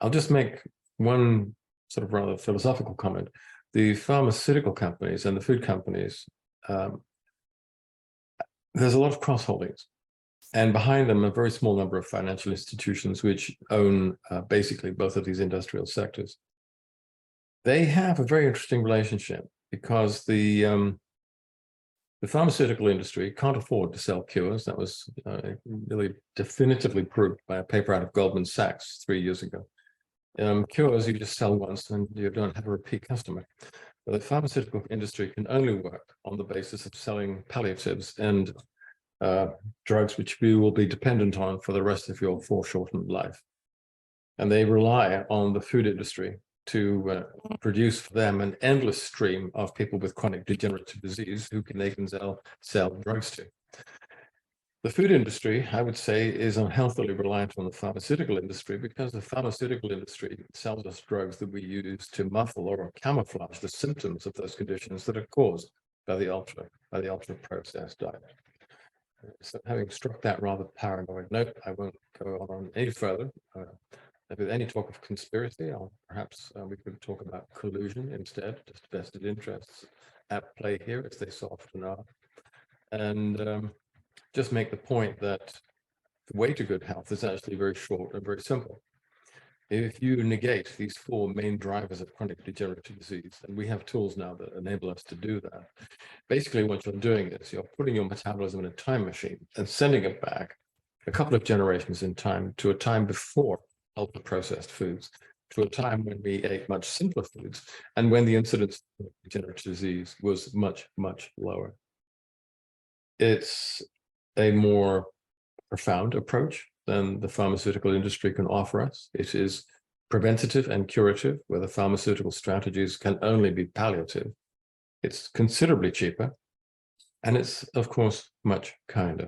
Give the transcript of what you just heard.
I'll just make one sort of rather philosophical comment. The pharmaceutical companies and the food companies, there's a lot of cross-holdings. And behind them, a very small number of financial institutions which own basically both of these industrial sectors. They have a very interesting relationship because the pharmaceutical industry can't afford to sell cures. That was really definitively proved by a paper out of Goldman Sachs 3 years ago. Cures you just sell once and you don't have a repeat customer. But the pharmaceutical industry can only work on the basis of selling palliatives and drugs which you will be dependent on for the rest of your foreshortened life. And they rely on the food industry to produce for them an endless stream of people with chronic degenerative disease who they can sell drugs to. The food industry, I would say, is unhealthily reliant on the pharmaceutical industry because the pharmaceutical industry sells us drugs that we use to muffle or camouflage the symptoms of those conditions that are caused by the ultra-processed diet. So having struck that rather paranoid note, I won't go on any further. With any talk of conspiracy, perhaps we could talk about collusion instead, just vested interests at play here, as they so often are. And just make the point that the way to good health is actually very short and very simple. If you negate these four main drivers of chronic degenerative disease, and we have tools now that enable us to do that, basically what you're doing is you're putting your metabolism in a time machine and sending it back a couple of generations in time to a time before ultra-processed foods, to a time when we ate much simpler foods and when the incidence of degenerative disease was much, much lower. It's a more profound approach than the pharmaceutical industry can offer us. It is preventative and curative, where the pharmaceutical strategies can only be palliative. It's considerably cheaper, and it's, of course, much kinder.